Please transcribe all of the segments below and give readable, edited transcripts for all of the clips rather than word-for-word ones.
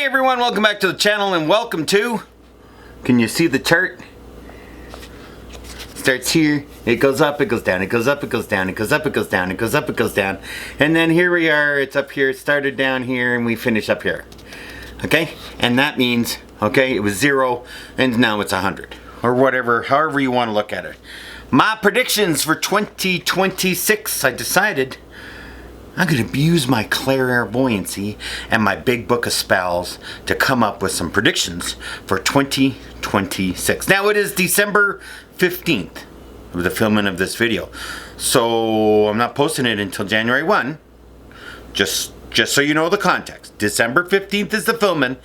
everyone, welcome back to the channel and welcome to, can you see the chart? Starts here, it goes up, it goes down, it goes up, it goes down, it goes up, it goes down, it goes up, it goes down, and then here we are, it's up here, it started down here, and we finish up here. Okay, and that means, okay, it was 0, and now it's 100, or whatever, however you want to look at it. My predictions for 2026, I decided I'm going to use my clairvoyancy and my big book of spells to come up with some predictions for 2026. Now it is December 15th of the filming of this video, so I'm not posting it until January 1. Just so you know the context. December 15th is the filming,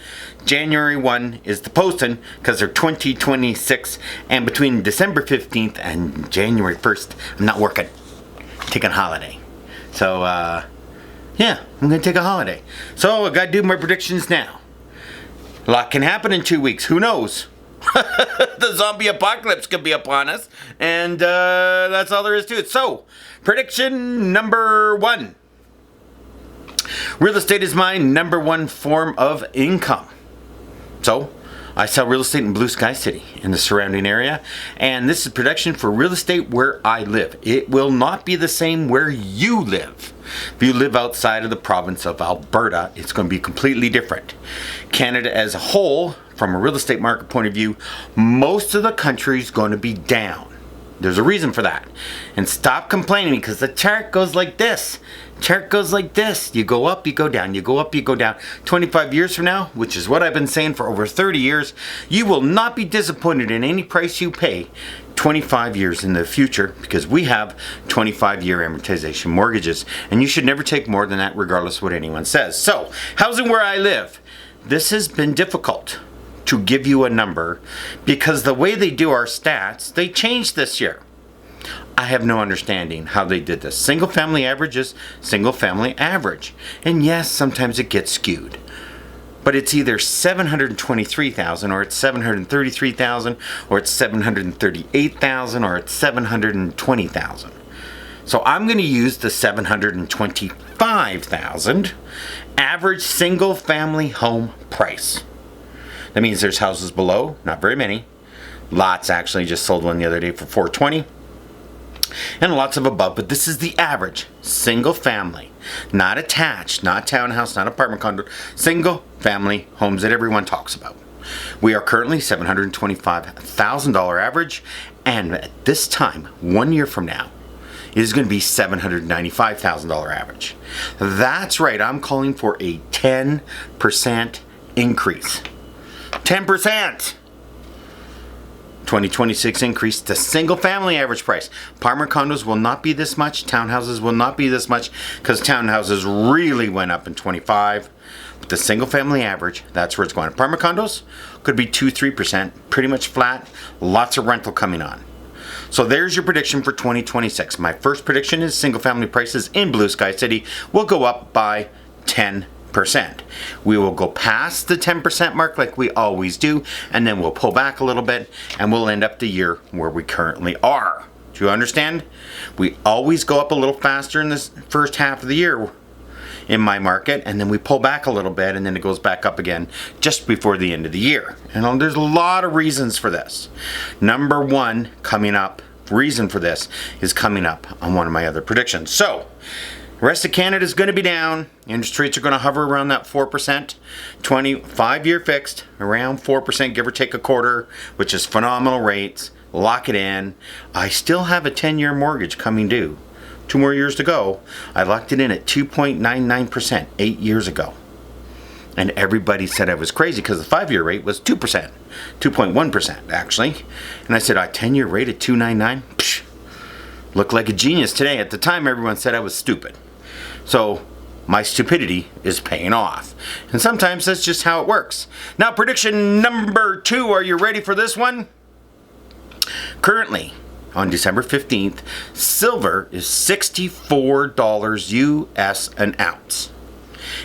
January 1 is the posting, because they're 2026, and between December 15th and January 1st, I'm not working, taking a holiday. So, yeah, I'm going to take a holiday. So, I got to do my predictions now. A lot can happen in 2 weeks. Who knows? The zombie apocalypse could be upon us. And, that's all there is to it. So, prediction number 1. Real estate is my number 1 form of income. So, I sell real estate in Blue Sky City in the surrounding area, and this is prediction for real estate where I live. It will not be the same where you live. If you live outside of the province of Alberta, it's going to be completely different. Canada as a whole, from a real estate market point of view, most of the country is going to be down. There's a reason for that. And stop complaining, because the chart goes like this. Chart goes like this. You go up, you go down. You go up, you go down. 25 years from now, which is what I've been saying for over 30 years, you will not be disappointed in any price you pay 25 years in the future, because we have 25-year amortization mortgages, and you should never take more than that regardless of what anyone says. So, housing where I live. This has been difficult to give you a number, because the way they do our stats, they changed this year. I have no understanding how they did this. Single family average is single family average. And yes, sometimes it gets skewed. But it's either 723,000 or it's 733,000 or it's 738,000 or it's 720,000. So I'm going to use the 725,000 average single family home price. That means there's houses below, not very many. Lots actually just sold one the other day for $420. And lots of above, but this is the average single family, not attached, not townhouse, not apartment condo, single family homes that everyone talks about. We are currently $725,000 average, and at this time, 1 year from now, it is going to be $795,000 average. That's right, I'm calling for a 10% increase. 10%! 2026 increase to single family average price. Apartment condos will not be this much. Townhouses will not be this much, because townhouses really went up in 25. But the single family average, that's where it's going. Apartment condos could be 2-3%, pretty much flat. Lots of rental coming on. So there's your prediction for 2026. My first prediction is single family prices in Blue Sky City will go up by 10%. We will go past the 10% mark like we always do, and then we'll pull back a little bit, and we'll end up the year where we currently are. Do you understand? We always go up a little faster in this first half of the year in my market, and then we pull back a little bit, and then it goes back up again just before the end of the year. And there's a lot of reasons for this. Number 1 coming up, reason for this is coming up on one of my other predictions. So, the rest of Canada is going to be down. Interest rates are going to hover around that 4%. 25-year fixed, around 4%, give or take a quarter, which is phenomenal rates. Lock it in. I still have a 10-year mortgage coming due. 2 more years to go. I locked it in at 2.99% 8 years ago. And everybody said I was crazy because the 5-year rate was 2%. 2.1% actually. And I said, a 10-year rate at 2.99? Psh, looked like a genius today. At the time, everyone said I was stupid. So, my stupidity is paying off. And sometimes that's just how it works. Now, prediction number 2. Are you ready for this one? Currently, on December 15th, silver is $64 US an ounce.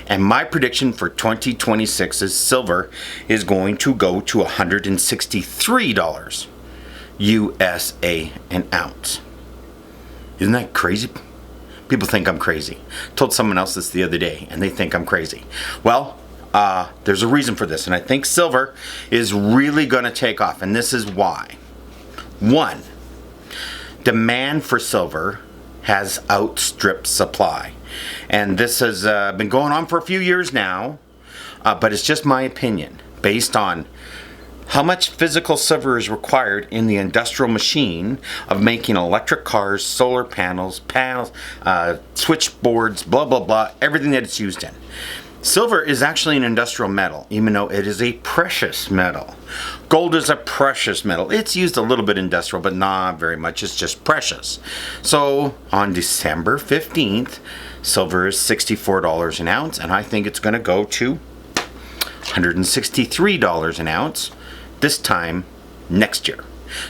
And my prediction for 2026 is silver is going to go to $163 USA an ounce. Isn't that crazy? People think I'm crazy. Told someone else this the other day, and they think I'm crazy. Well, There's a reason for this, and I think silver is really going to take off, and this is why. One, demand for silver has outstripped supply, and this has been going on for a few years now, but it's just my opinion based on how much physical silver is required in the industrial machine of making electric cars, solar panels, switchboards, blah blah blah, everything that it's used in. Silver is actually an industrial metal, even though it is a precious metal. Gold is a precious metal. It's used a little bit industrial, but not very much. It's just precious. So on December 15th, silver is $64 an ounce, and I think it's going to go to $163 an ounce this time next year.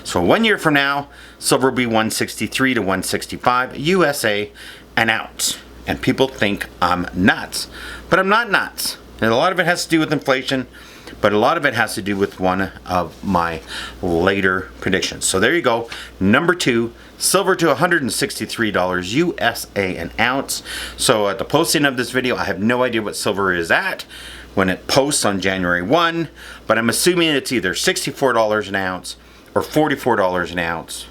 So 1 year from now, silver will be $163 to $165 USA an ounce. And people think I'm nuts, but I'm not nuts. And a lot of it has to do with inflation, but a lot of it has to do with one of my later predictions. So there you go. Number 2, silver to $163 USA an ounce. So at the posting of this video, I have no idea what silver is at when it posts on January 1, but I'm assuming it's either $64 an ounce or $44 an ounce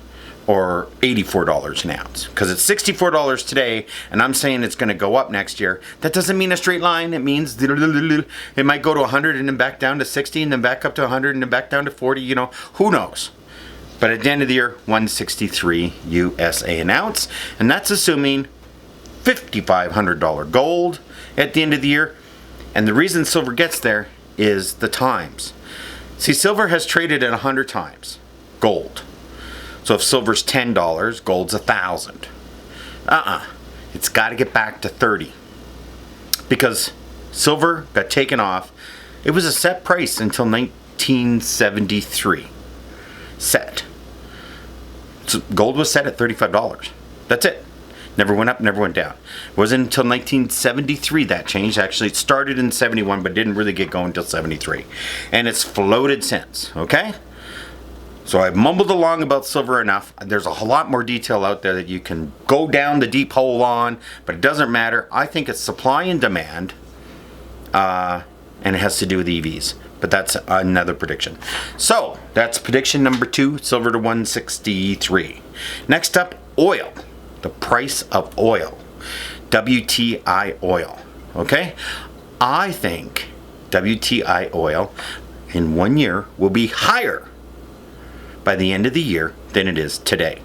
or $84 an ounce, because it's $64 today, and I'm saying it's going to go up next year. That doesn't mean a straight line. It means it might go to 100 and then back down to 60 and then back up to 100 and then back down to 40. You know, who knows? But at the end of the year, 163 USA an ounce, and that's assuming $5,500 gold at the end of the year. And the reason silver gets there is the times. See, silver has traded at 100 times gold. So if silver's $10, gold's $1,000. It's got to get back to 30. Because silver got taken off. It was a set price until 1973. Set. So gold was set at $35. That's it. Never went up, never went down. It wasn't until 1973 that changed. Actually, it started in 71, but didn't really get going until 73. And it's floated since, okay? So I've mumbled along about silver enough. There's a lot more detail out there that you can go down the deep hole on, but it doesn't matter. I think it's supply and demand, and it has to do with EVs. But that's another prediction. So that's prediction number 2, silver to 163. Next up, oil. The price of oil. WTI oil. Okay? I think WTI oil in 1 year will be higher by the end of the year than it is today.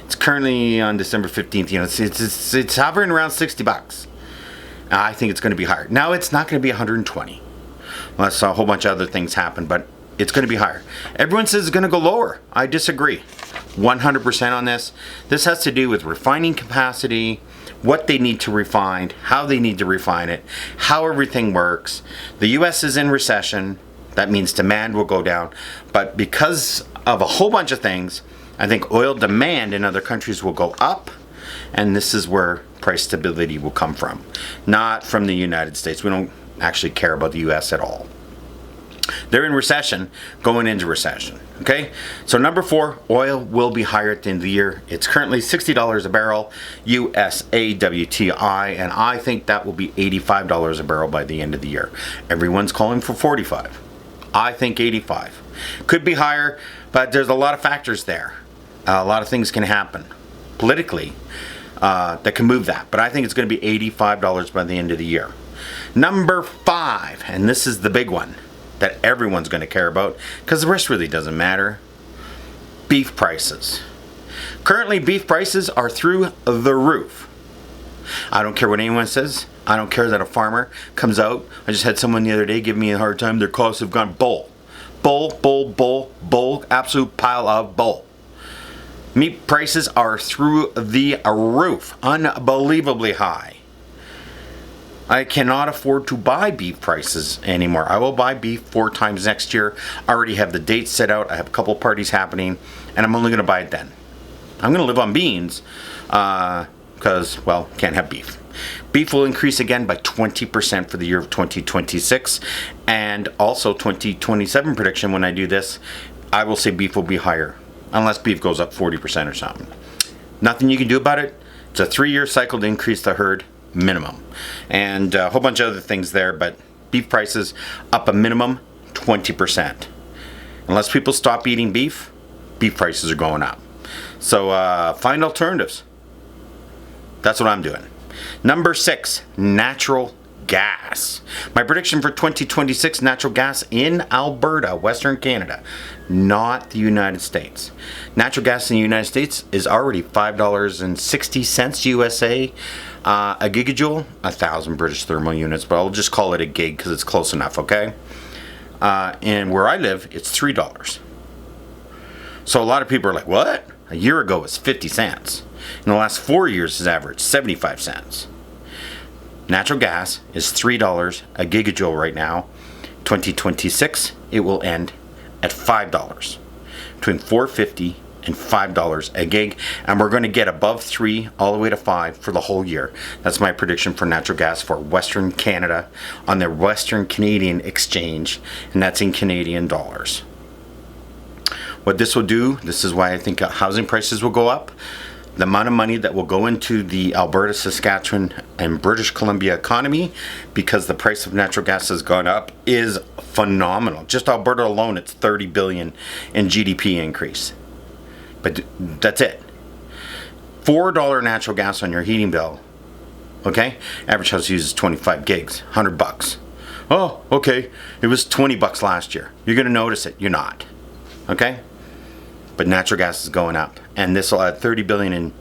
It's currently on December 15th. You know, it's hovering around $60. I think it's going to be higher. Now it's not going to be 120, unless a whole bunch of other things happen. But it's going to be higher. Everyone says it's going to go lower. I disagree, 100% on this. This has to do with refining capacity, what they need to refine, how they need to refine it, how everything works. The U.S. is in recession. That means demand will go down. But because of a whole bunch of things, I think oil demand in other countries will go up, and this is where price stability will come from, not from the United States. We don't actually care about the U.S. at all. They're in recession, going into recession. Okay, so number 4, oil will be higher at the end of the year. It's currently $60 a barrel, USA WTI, and I think that will be $85 a barrel by the end of the year. Everyone's calling for 45. I think 85. Could be higher, but there's a lot of factors there. A lot of things can happen politically that can move that. But I think it's going to be $85 by the end of the year. Number 5, and this is the big one that everyone's going to care about, because the rest really doesn't matter. Beef prices. Currently, beef prices are through the roof. I don't care what anyone says. I don't care that a farmer comes out. I just had someone the other day give me a hard time. Their costs have gone bull. Bull. Absolute pile of bull. Meat prices are through the roof. Unbelievably high. I cannot afford to buy beef prices anymore. I will buy beef 4 times next year. I already have the date set out. I have a couple parties happening, and I'm only going to buy it then. I'm going to live on beans because, well, can't have beef. Beef will increase again by 20% for the year of 2026, and also 2027 prediction when I do this, I will say beef will be higher, unless beef goes up 40% or something. Nothing you can do about it. It's a 3-year cycle to increase the herd minimum, and a whole bunch of other things there, but beef prices up a minimum 20%. Unless people stop eating beef, beef prices are going up. So find alternatives. That's what I'm doing. Number 6, natural gas. My prediction for 2026, natural gas in Alberta, Western Canada, not the United States. Natural gas in the United States is already $5.60 USA a gigajoule, 1,000 British thermal units, but I'll just call it a gig because it's close enough, okay? And where I live, it's $3. So a lot of people are like, what? A year ago it was 50 cents. In the last 4 years, it's averaged 75 cents. Natural gas is $3 a gigajoule right now. 2026, it will end at $5. Between $4.50 and $5 a gig, and we're going to get above 3 all the way to 5 for the whole year. That's my prediction for natural gas for Western Canada on the Western Canadian Exchange, and that's in Canadian dollars. What this will do, this is why I think housing prices will go up. The amount of money that will go into the Alberta, Saskatchewan, and British Columbia economy because the price of natural gas has gone up is phenomenal. Just Alberta alone, it's $30 billion in GDP increase. But that's it. $4 natural gas on your heating bill. Okay? Average house uses 25 gigs, $100. Oh, okay. It was $20 last year. You're going to notice it. You're not. Okay? But natural gas is going up, and this will add $30 billion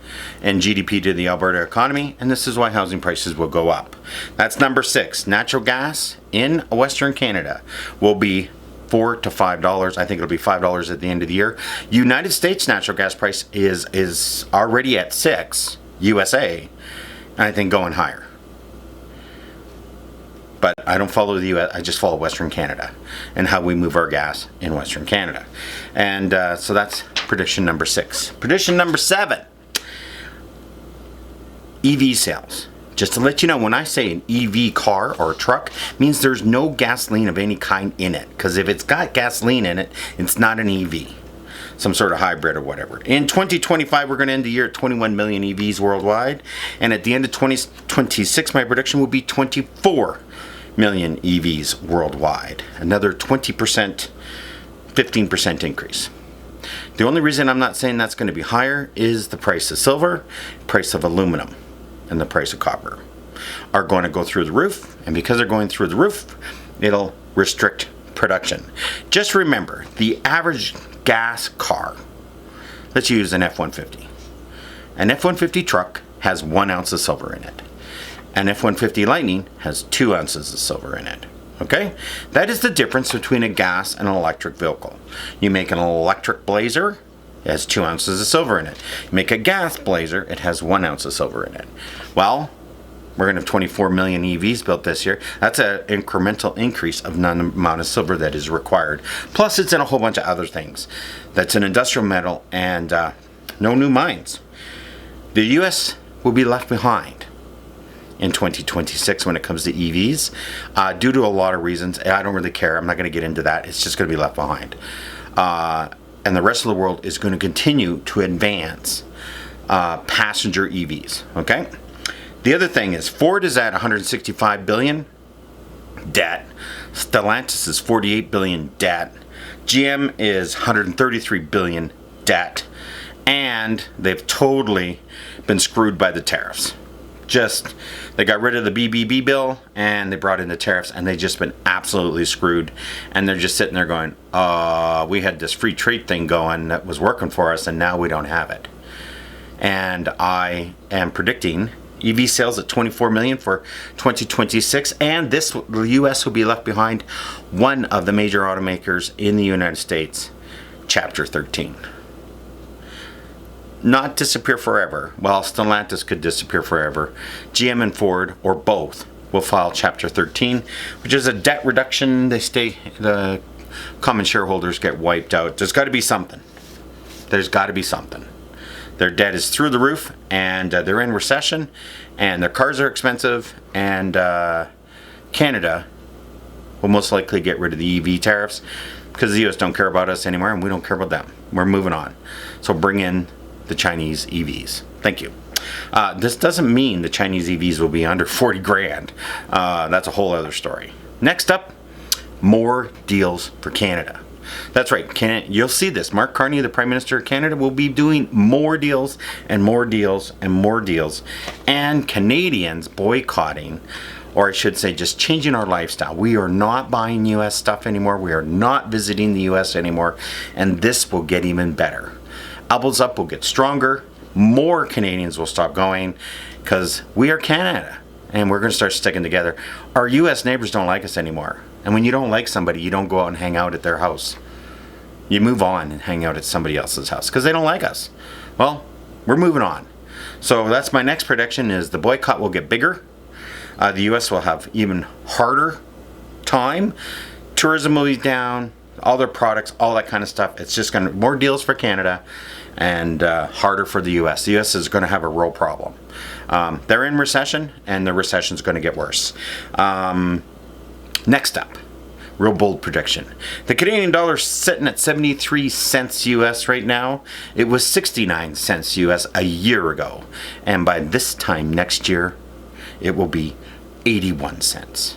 in GDP to the Alberta economy, and this is why housing prices will go up. That's number 6. Natural gas in Western Canada will be $4 to $5. I think it'll be $5 at the end of the year. United States natural gas price is already at $6 USA, and I think going higher. But I don't follow the U.S. I just follow Western Canada and how we move our gas in Western Canada. And so that's prediction number 6. Prediction number 7. EV sales. Just to let you know, when I say an EV car or truck, it means there's no gasoline of any kind in it. Because if it's got gasoline in it, it's not an EV. Some sort of hybrid or whatever. In 2025, we're going to end the year at 21 million EVs worldwide. And at the end of 2026, my prediction will be 24 million EVs worldwide. Another 20%, 15% increase. The only reason I'm not saying that's going to be higher is the price of silver, price of aluminum, and the price of copper are going to go through the roof. And because they're going through the roof, it'll restrict production. Just remember, the average gas car, let's use an F-150. An F-150 truck has 1 ounce of silver in it. An F-150 Lightning has 2 ounces of silver in it. Okay? That is the difference between a gas and an electric vehicle. You make an electric Blazer, it has 2 ounces of silver in it. You make a gas Blazer, it has 1 ounce of silver in it. Well, we're going to have 24 million EVs built this year. That's an incremental increase of the amount of silver that is required. Plus, it's in a whole bunch of other things. That's an industrial metal and no new mines. The U.S. will be left behind in 2026 when it comes to EVs due to a lot of reasons. I don't really care. I'm not going to get into that. It's just going to be left behind. And the rest of the world is going to continue to advance passenger EVs. Okay? The other thing is Ford is at 165 billion debt. Stellantis is 48 billion debt. GM is 133 billion debt. And they've totally been screwed by the tariffs. They got rid of the BBB bill and they brought in the tariffs, and they've just been absolutely screwed. And they're just sitting there going, we had this free trade thing going that was working for us, and now we don't have it. And I am predicting EV sales at 24 million for 2026, and the U.S. will be left behind one of the major automakers in the United States, Chapter 13. Not disappear forever. Well, Stellantis could disappear forever. GM and Ford, or both, will file Chapter 13, which is a debt reduction. The common shareholders get wiped out. There's got to be something. There's got to be something. Their debt is through the roof, and they're in recession, and their cars are expensive, and Canada will most likely get rid of the EV tariffs because the U.S. don't care about us anymore, and we don't care about them. We're moving on. So bring in the Chinese EVs. Thank you. This doesn't mean the Chinese EVs will be under 40 grand. That's a whole other story. next up, more deals for Canada. That's right, you'll see this. Mark Carney, the Prime Minister of Canada, will be doing more deals and more deals and more deals. And Canadians boycotting, or I should say just changing our lifestyle. We are not buying US stuff anymore. We are not visiting the US anymore. And this will get even better. Apples Up will get stronger. More Canadians will stop going because we are Canada and we're going to start sticking together. Our US neighbors don't like us anymore. And when you don't like somebody, you don't go out and hang out at their house. You move on and hang out at somebody else's house because they don't like us. Well, we're moving on. So that's my next prediction is the boycott will get bigger. The US will have even harder time. Tourism will be down, all their products, all that kind of stuff. It's just going to more deals for Canada and harder for the US. The US is going to have a real problem. They're in recession and the recession is going to get worse. Next up, real bold prediction. The Canadian dollar is sitting at 73 cents US right now. It was 69 cents US a year ago. And by this time next year, it will be 81 cents.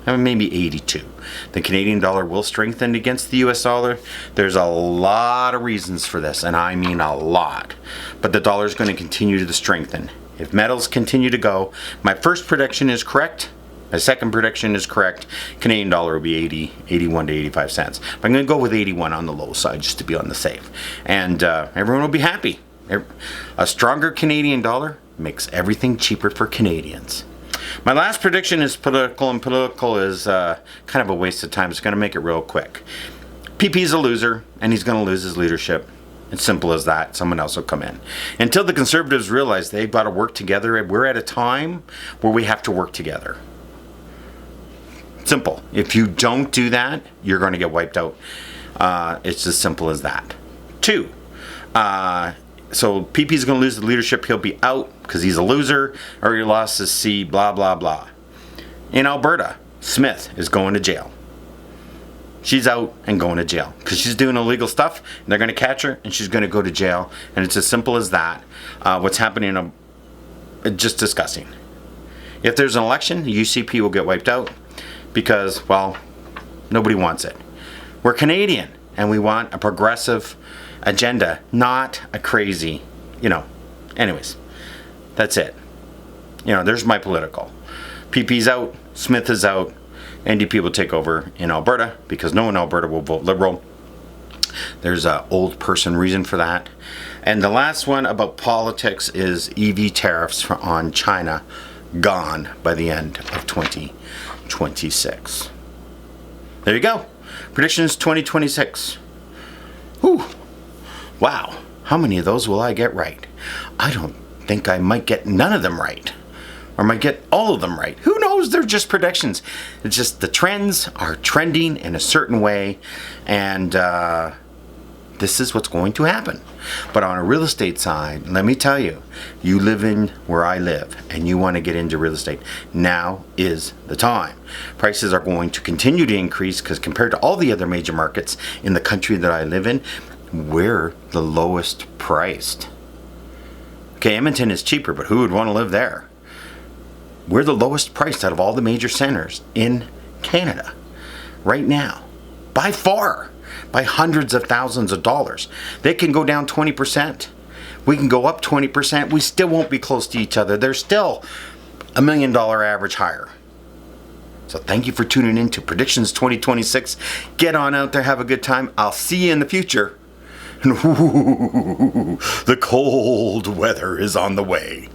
I mean, maybe 82. The Canadian dollar will strengthen against the US dollar. There's a lot of reasons for this, and I mean a lot. But the dollar is going to continue to strengthen. If metals continue to go, my first prediction is correct. My second prediction is correct. Canadian dollar will be 81 to 85 cents. But I'm going to go with 81 on the low side just to be on the safe. And everyone will be happy. A stronger Canadian dollar makes everything cheaper for Canadians. My last prediction is political, and political is kind of a waste of time. It's going to make it real quick. PP's a loser, and he's going to lose his leadership. It's simple as that. Someone else will come in. Until the Conservatives realize they've got to work together, we're at a time where we have to work together. Simple. If you don't do that, you're going to get wiped out. It's as simple as that. 2. So PP's going to lose the leadership. He'll be out because he's a loser, or he lost his seat, blah, blah, blah. In Alberta, Smith is going to jail. She's out and going to jail because she's doing illegal stuff, and they're going to catch her, and she's going to go to jail. And it's as simple as that. What's happening, just disgusting. If there's an election, the UCP will get wiped out. Because, well, nobody wants it. We're Canadian, and we want a progressive agenda, not a crazy, Anyways, that's it. There's my political. PP's out, Smith is out, NDP will take over in Alberta, because no one in Alberta will vote Liberal. There's an old person reason for that. And the last one about politics is EV tariffs on China gone by the end of 2026. There you go. Predictions 2026. Whew. Wow. How many of those will I get right? I don't think I might get none of them right. Or might get all of them right. Who knows? They're just predictions. It's just the trends are trending in a certain way. And this is what's going to happen. But on a real estate side, let me tell you, you live in where I live and you want to get into real estate, now is the time. Prices are going to continue to increase because compared to all the other major markets in the country that I live in, we're the lowest priced. Okay, Edmonton is cheaper, but who would want to live there? We're the lowest priced out of all the major centers in Canada right now, by far. By hundreds of thousands of dollars. They can go down 20%. We can go up 20%. We still won't be close to each other. They're still $1 million average higher. So thank you for tuning in to Predictions 2026. Get on out there. Have a good time. I'll see you in the future. And the cold weather is on the way.